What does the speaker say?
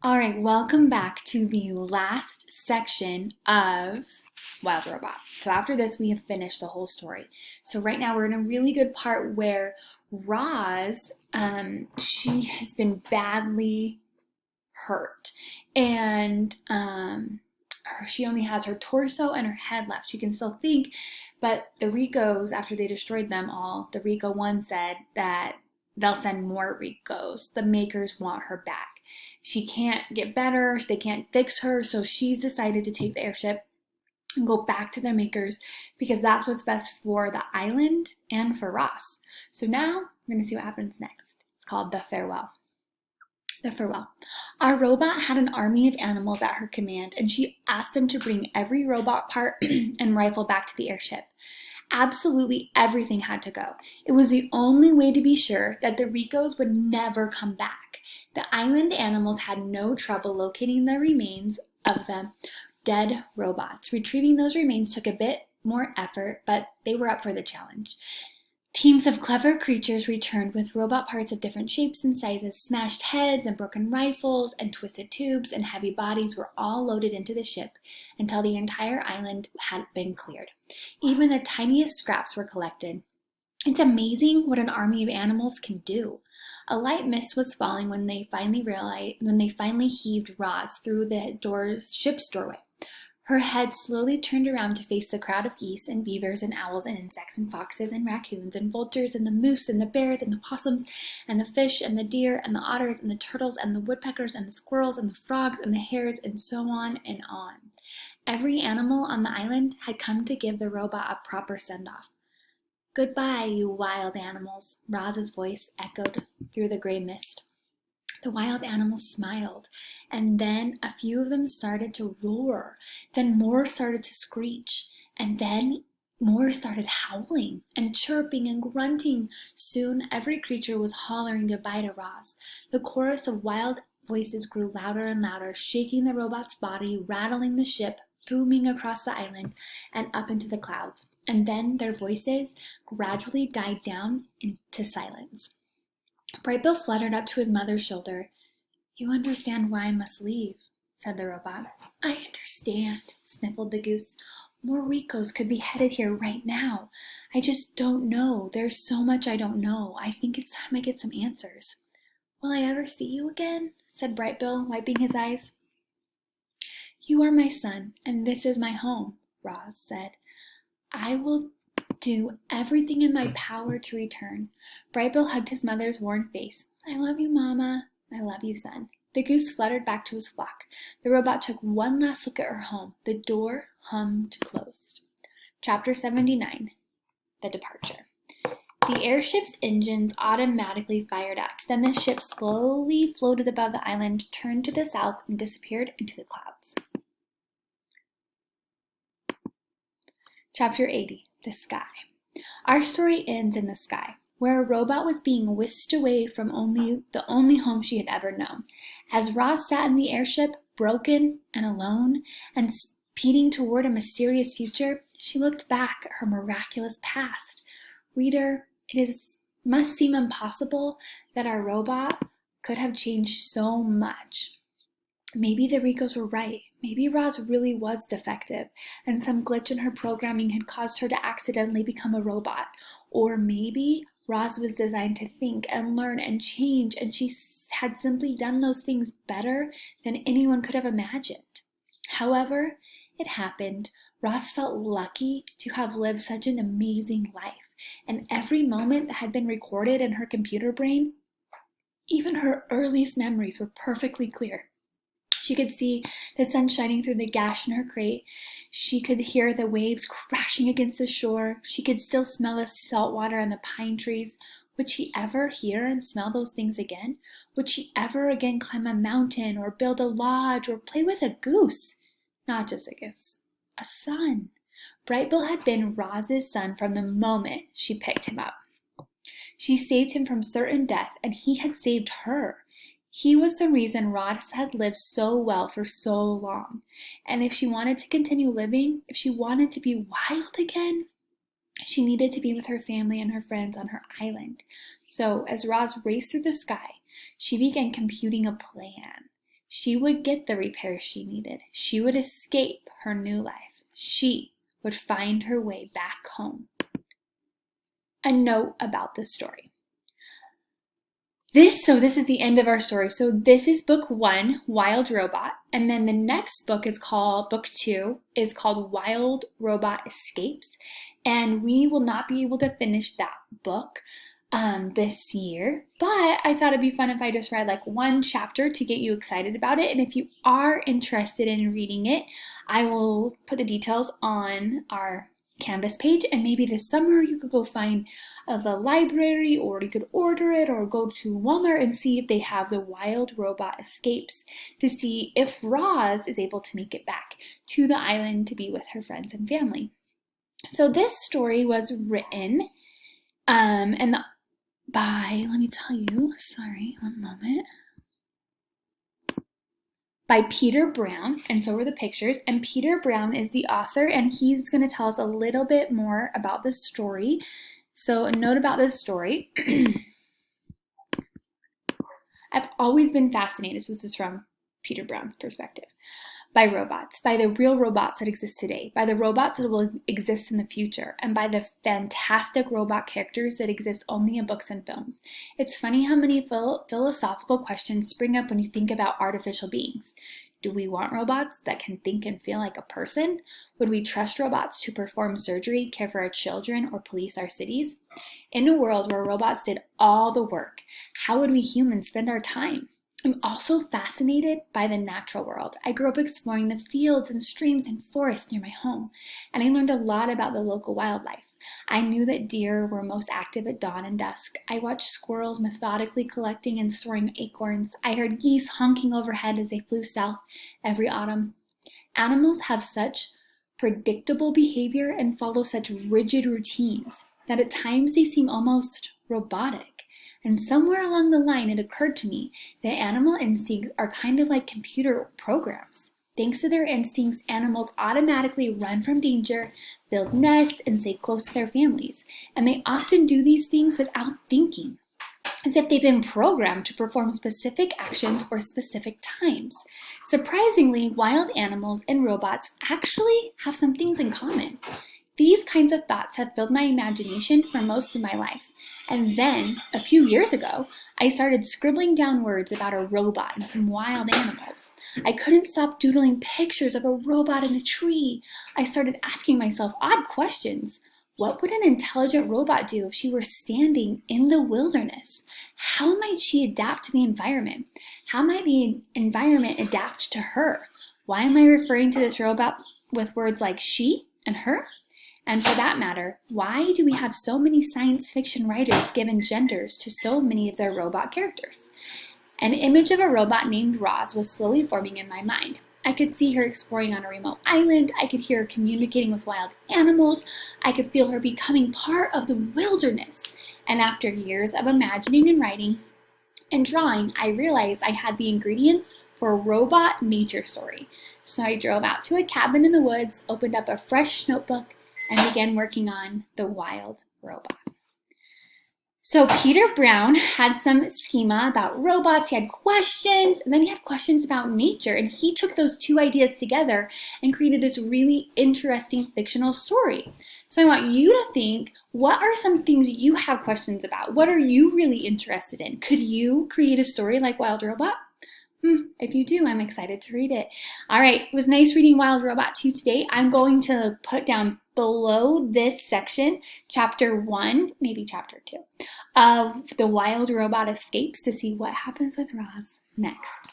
All right, welcome back to the last section of Wild Robot. So after this, we have finished the whole story. So right now we're in a really good part where Roz, she has been badly hurt, and she only has her torso and her head left. She can still think, but the Ricos, after they destroyed them all, the Rico One said that they'll send more Ricos. The makers want her back. She can't get better, they can't fix her, so she's decided to take the airship and go back to the makers because that's what's best for the island and for Ross. So now we're going to see what happens next. It's called The Farewell. The Farewell. Our robot had an army of animals at her command, and she asked them to bring every robot part and rifle back to the airship. Absolutely everything had to go. It was the only way to be sure that the Ricos would never come back. The island animals had no trouble locating the remains of the dead robots. Retrieving those remains took a bit more effort, but they were up for the challenge. Teams of clever creatures returned with robot parts of different shapes and sizes. Smashed heads and broken rifles and twisted tubes and heavy bodies were all loaded into the ship until the entire island had been cleared. Even the tiniest scraps were collected. It's amazing what an army of animals can do. A light mist was falling when they finally heaved Roz through the ship's doorway. Her head slowly turned around to face the crowd of geese and beavers and owls and insects and foxes and raccoons and vultures and the moose and the bears and the possums and the fish and the deer and the otters and the turtles and the woodpeckers and the squirrels and the frogs and the hares and so on and on. Every animal on the island had come to give the robot a proper send-off. "Goodbye, you wild animals," Roz's voice echoed through the gray mist. The wild animals smiled, and then a few of them started to roar. Then more started to screech, and then more started howling and chirping and grunting. Soon every creature was hollering goodbye to Roz. The chorus of wild voices grew louder and louder, shaking the robot's body, rattling the ship, booming across the island and up into the clouds. And then their voices gradually died down into silence. Brightbill fluttered up to his mother's shoulder. "You understand why I must leave," said the robot. "I understand," sniffled the goose. "More Ricos could be headed here right now. I just don't know. There's so much I don't know. I think it's time I get some answers." "Will I ever see you again?" said Brightbill, wiping his eyes. "You are my son, and this is my home," Roz said. "I will do everything in my power to return." Brightbill hugged his mother's worn face. "I love you, Mama. I love you, son." The goose fluttered back to his flock. The robot took one last look at her home. The door hummed closed. Chapter 79. The Departure. The airship's engines automatically fired up. Then the ship slowly floated above the island, turned to the south, and disappeared into the clouds. Chapter 80. The Sky. Our story ends in the sky, where a robot was being whisked away from the only home she had ever known. As Roz sat in the airship, broken and alone, and speeding toward a mysterious future, she looked back at her miraculous past. Reader, must seem impossible that our robot could have changed so much. Maybe the Ricos were right. Maybe Roz really was defective, and some glitch in her programming had caused her to accidentally become a robot. Or maybe Roz was designed to think and learn and change, and she had simply done those things better than anyone could have imagined. However it happened, Roz felt lucky to have lived such an amazing life, and every moment that had been recorded in her computer brain, even her earliest memories, were perfectly clear. She could see the sun shining through the gash in her crate. She could hear the waves crashing against the shore. She could still smell the salt water and the pine trees. Would she ever hear and smell those things again? Would she ever again climb a mountain or build a lodge or play with a goose? Not just a goose, a son. Brightbill had been Roz's son from the moment she picked him up. She saved him from certain death, and he had saved her. He was the reason Roz had lived so well for so long. And if she wanted to continue living, if she wanted to be wild again, she needed to be with her family and her friends on her island. So as Roz raced through the sky, she began computing a plan. She would get the repairs she needed. She would escape her new life. She would find her way back home. A note about the story. This is the end of our story. So this is book 1, Wild Robot. And then the next book is called, book 2, is called Wild Robot Escapes. And we will not be able to finish that book this year. But I thought it'd be fun if I just read like one chapter to get you excited about it. And if you are interested in reading it, I will put the details on our Canvas page, and maybe this summer you could go find the library, or you could order it or go to Walmart and see if they have the Wild Robot Escapes to see if Roz is able to make it back to the island to be with her friends and family. So this story was written by, let me tell you, sorry, one moment, by Peter Brown, and so were the pictures. And Peter Brown is the author, and he's going to tell us a little bit more about the story. So a note about this story. I've always been fascinated, so this is from Peter Brown's perspective, by robots, by the real robots that exist today, by the robots that will exist in the future, and by the fantastic robot characters that exist only in books and films. It's funny how many philosophical questions spring up when you think about artificial beings. Do we want robots that can think and feel like a person? Would we trust robots to perform surgery, care for our children, or police our cities? In a world where robots did all the work, how would we humans spend our time? I'm also fascinated by the natural world. I grew up exploring the fields and streams and forests near my home, and I learned a lot about the local wildlife. I knew that deer were most active at dawn and dusk. I watched squirrels methodically collecting and storing acorns. I heard geese honking overhead as they flew south every autumn. Animals have such predictable behavior and follow such rigid routines that at times they seem almost robotic. And somewhere along the line, it occurred to me that animal instincts are kind of like computer programs. Thanks to their instincts, animals automatically run from danger, build nests, and stay close to their families. And they often do these things without thinking, as if they've been programmed to perform specific actions or specific times. Surprisingly, wild animals and robots actually have some things in common. These kinds of thoughts have filled my imagination for most of my life. And then, a few years ago, I started scribbling down words about a robot and some wild animals. I couldn't stop doodling pictures of a robot in a tree. I started asking myself odd questions. What would an intelligent robot do if she were standing in the wilderness? How might she adapt to the environment? How might the environment adapt to her? Why am I referring to this robot with words like she and her? And for that matter, why do we have so many science fiction writers given genders to so many of their robot characters? An image of a robot named Roz was slowly forming in my mind. I could see her exploring on a remote island. I could hear her communicating with wild animals. I could feel her becoming part of the wilderness. And after years of imagining and writing and drawing, I realized I had the ingredients for a robot nature story. So I drove out to a cabin in the woods, opened up a fresh notebook, and began working on the Wild Robot. So Peter Brown had some schema about robots, he had questions, and then he had questions about nature, and he took those two ideas together and created this really interesting fictional story. So I want you to think, what are some things you have questions about? What are you really interested in? Could you create a story like Wild Robot? If you do, I'm excited to read it. All right, it was nice reading Wild Robot 2 today. I'm going to put down below this section, chapter 1, maybe chapter 2, of the Wild Robot Escapes to see what happens with Roz next.